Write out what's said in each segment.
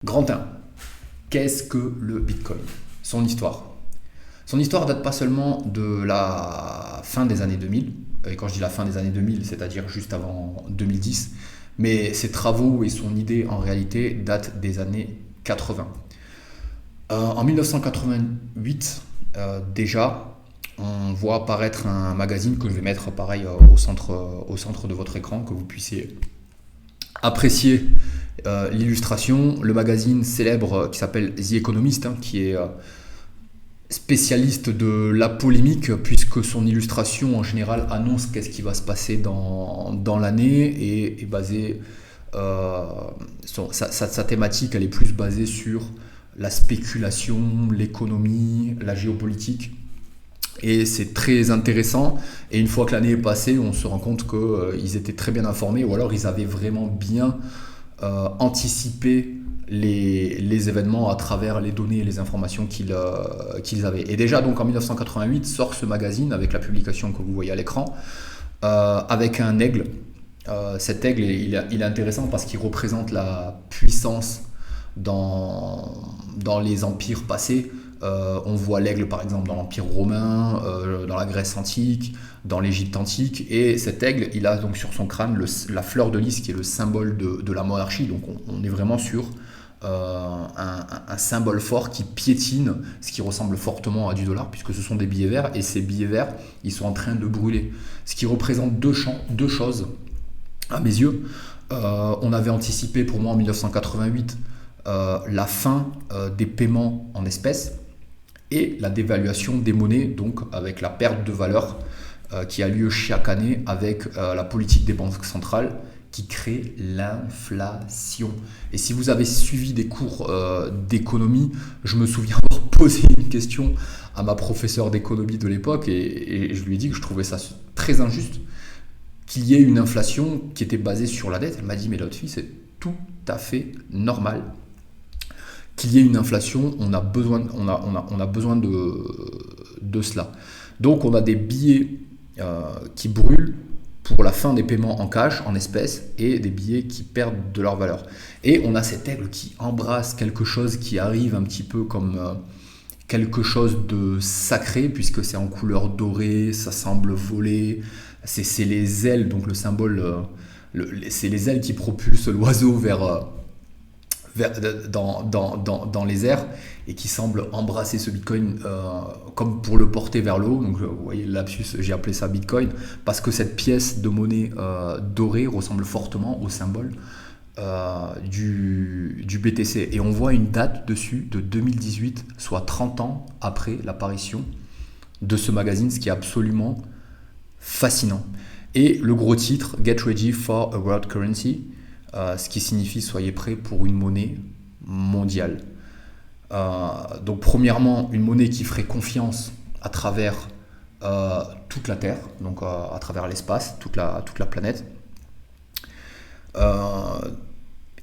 Grand 1. Qu'est-ce que le Bitcoin? Son histoire. Son histoire date pas seulement de la fin des années 2000, et quand je dis la fin des années 2000, c'est-à-dire juste avant 2010, mais ses travaux et son idée en réalité datent des années 80. En 1988, déjà, on voit apparaître un magazine que je vais mettre pareil au centre de votre écran, que vous puissiez apprécier l'illustration. Le magazine célèbre qui s'appelle The Economist, qui est spécialiste de la polémique, puisque son illustration en général annonce qu'est-ce qui va se passer dans l'année et est basée, sa thématique elle est plus basée sur la spéculation, l'économie, la géopolitique. Et c'est très intéressant. Et une fois que l'année est passée, on se rend compte qu'ils étaient très bien informés, ou alors ils avaient vraiment bien anticipé les événements à travers les données et les informations qu'ils avaient. Et déjà, donc en 1988, sort ce magazine avec la publication que vous voyez à l'écran, avec un aigle. Cet aigle, il est intéressant parce qu'il représente la puissance dans les empires passés. On voit l'aigle par exemple dans l'Empire romain, dans la Grèce antique, dans l'Égypte antique, et cet aigle, il a donc sur son crâne la fleur de lys qui est le symbole de la monarchie. Donc on est vraiment sur un symbole fort qui piétine, ce qui ressemble fortement à du dollar, puisque ce sont des billets verts, et ces billets verts, ils sont en train de brûler. Ce qui représente deux choses, à mes yeux. On avait anticipé pour moi en 1988 la fin des paiements en espèces et la dévaluation des monnaies, donc avec la perte de valeur qui a lieu chaque année avec la politique des banques centrales qui crée l'inflation. Et si vous avez suivi des cours d'économie, je me souviens avoir posé une question à ma professeure d'économie de l'époque et je lui ai dit que je trouvais ça très injuste qu'il y ait une inflation qui était basée sur la dette. Elle m'a dit, mais l'autre fille, c'est tout à fait normal qu'il y ait une inflation, on a besoin de cela. Donc on a des billets qui brûlent pour la fin des paiements en cash, en espèces, et des billets qui perdent de leur valeur. Et on a cet aigle qui embrasse quelque chose qui arrive un petit peu comme quelque chose de sacré, puisque c'est en couleur dorée, ça semble voler, c'est les ailes, donc le symbole, c'est les ailes qui propulsent l'oiseau dans les airs et qui semble embrasser ce Bitcoin comme pour le porter vers le haut. Donc vous voyez le lapsus, j'ai appelé ça Bitcoin parce que cette pièce de monnaie dorée ressemble fortement au symbole du BTC. Et on voit une date dessus de 2018, soit 30 ans après l'apparition de ce magazine, ce qui est absolument fascinant. Et le gros titre, Get Ready for a World Currency, ce qui signifie soyez prêts pour une monnaie mondiale. Donc premièrement, une monnaie qui ferait confiance à travers toute la Terre, donc à travers l'espace, toute la planète.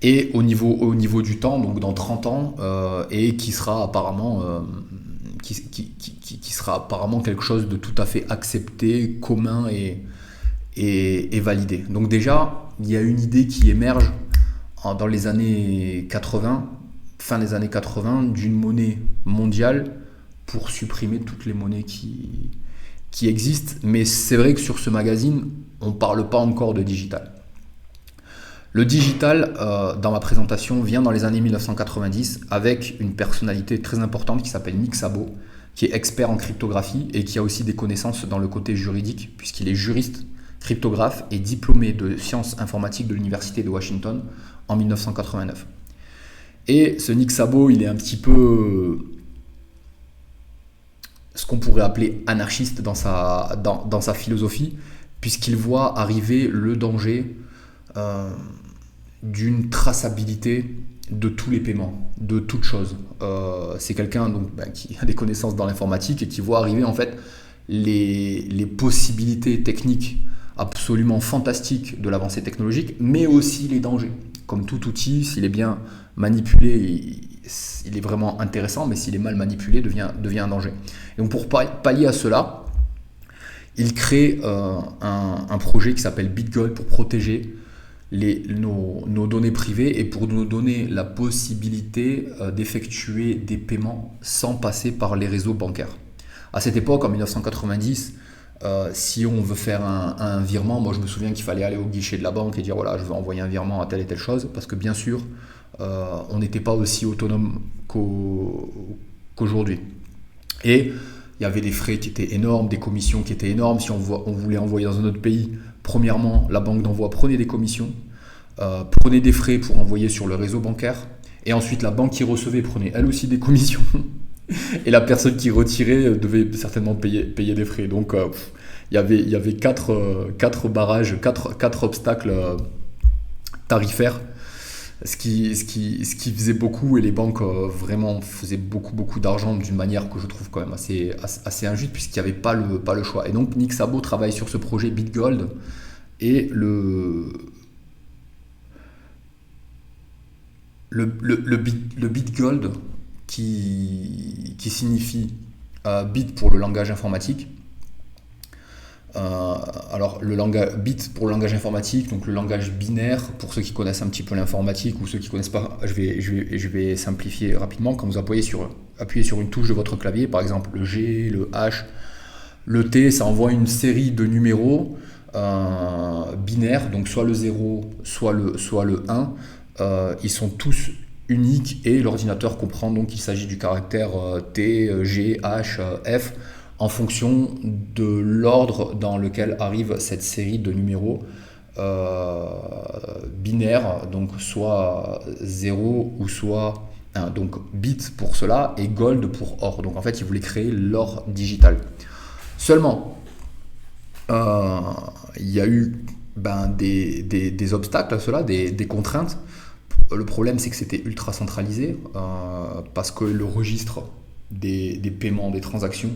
Et au niveau du temps, donc dans 30 ans, et qui sera apparemment qui sera apparemment quelque chose de tout à fait accepté, commun et validé. Donc déjà, il y a une idée qui émerge dans les années 80, fin des années 80, d'une monnaie mondiale pour supprimer toutes les monnaies qui existent. Mais c'est vrai que sur ce magazine, on ne parle pas encore de digital. Le digital, dans ma présentation, vient dans les années 1990 avec une personnalité très importante qui s'appelle Nick Szabo, qui est expert en cryptographie et qui a aussi des connaissances dans le côté juridique, puisqu'il est juriste, cryptographe et diplômé de sciences informatiques de l'université de Washington en 1989. Et ce Nick Szabo, il est un petit peu ce qu'on pourrait appeler anarchiste dans sa philosophie, puisqu'il voit arriver le danger d'une traçabilité de tous les paiements, de toutes choses. C'est quelqu'un donc, qui a des connaissances dans l'informatique et qui voit arriver en fait les possibilités techniques absolument fantastiques de l'avancée technologique, mais aussi les dangers. Comme tout outil, s'il est bien manipulé, il est vraiment intéressant, mais s'il est mal manipulé, devient un danger. Et donc pour pallier à cela, il crée un projet qui s'appelle BitGold pour protéger nos données privées et pour nous donner la possibilité d'effectuer des paiements sans passer par les réseaux bancaires. À cette époque, en 1990, si on veut faire un virement, moi je me souviens qu'il fallait aller au guichet de la banque et dire voilà, je veux envoyer un virement à telle et telle chose, parce que bien sûr, on n'était pas aussi autonome qu'aujourd'hui. Et il y avait des frais qui étaient énormes, des commissions qui étaient énormes. Si on voulait envoyer dans un autre pays, premièrement, la banque d'envoi prenait des commissions, prenait des frais pour envoyer sur le réseau bancaire, et ensuite la banque qui recevait prenait elle aussi des commissions, et la personne qui retirait devait certainement payer des frais. Donc il y avait quatre barrages, quatre obstacles tarifaires, ce qui faisait beaucoup, et les banques vraiment faisaient beaucoup d'argent d'une manière que je trouve quand même assez injuste, puisqu'il n'y avait pas le choix. Et donc Nick Szabo travaille sur ce projet BitGold, et le BitGold qui signifie bit pour le langage informatique. Alors le langage bit pour le langage informatique, donc le langage binaire pour ceux qui connaissent un petit peu l'informatique, ou ceux qui connaissent pas, je vais simplifier rapidement. Quand vous appuyez sur une touche de votre clavier, par exemple le G, le H, le T, ça envoie une série de numéros binaires, donc soit le 0, soit le 1. Ils sont tous uniques, et l'ordinateur comprend donc qu'il s'agit du caractère T, G, H, F, en fonction de l'ordre dans lequel arrive cette série de numéros binaires, donc soit 0 ou soit 1. Donc bit pour cela et gold pour or. Donc en fait, il voulait créer l'or digital. Seulement, il y a eu des obstacles à cela, des contraintes. Le problème, c'est que c'était ultra centralisé, parce que le registre des paiements, des transactions,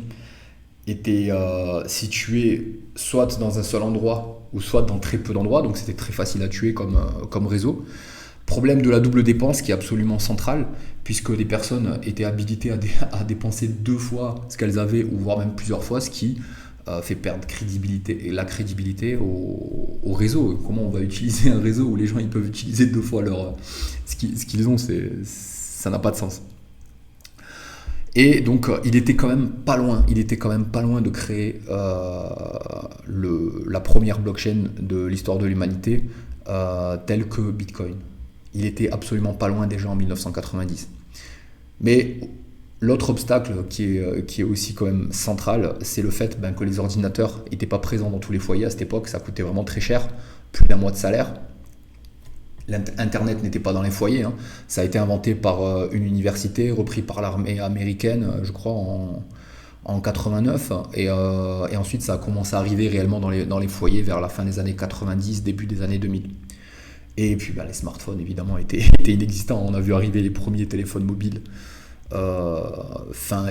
était situé soit dans un seul endroit, ou soit dans très peu d'endroits, donc c'était très facile à tuer comme réseau. Problème de la double dépense qui est absolument central, puisque les personnes étaient habilitées à dépenser 2 fois ce qu'elles avaient, ou voire même plusieurs fois, ce qui fait perdre la crédibilité au réseau. Comment on va utiliser un réseau où les gens ils peuvent utiliser 2 fois ce qu'ils ont, ça n'a pas de sens. Et donc il était quand même pas loin de créer la première blockchain de l'histoire de l'humanité, telle que Bitcoin. Il était absolument pas loin déjà en 1990. Mais l'autre obstacle qui est aussi quand même central, c'est le fait que les ordinateurs n'étaient pas présents dans tous les foyers à cette époque. Ça coûtait vraiment très cher, plus d'1 mois de salaire. Internet n'était pas dans les foyers, hein. Ça a été inventé par une université, repris par l'armée américaine, je crois, en 89. Et ensuite, ça a commencé à arriver réellement dans les foyers vers la fin des années 90, début des années 2000. Et puis les smartphones, évidemment, étaient inexistants. On a vu arriver les premiers téléphones mobiles fin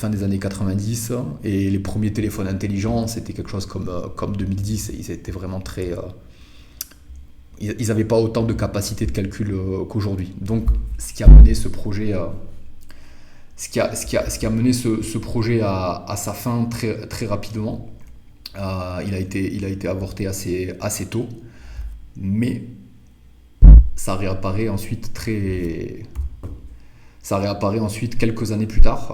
des années 90. Et les premiers téléphones intelligents, c'était quelque chose comme 2010. Et ils étaient vraiment très... ils n'avaient pas autant de capacité de calcul qu'aujourd'hui. Donc, ce qui a mené ce projet, à sa fin très, très rapidement. Il a été avorté assez tôt, mais ça réapparaît ensuite quelques années plus tard.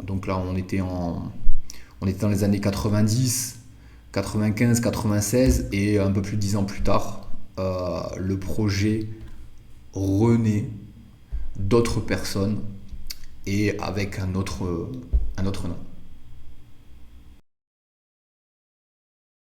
Donc là, on était dans les années 90, 95, 96, et un peu plus de 10 ans plus tard, le projet renaît d'autres personnes et avec un autre nom.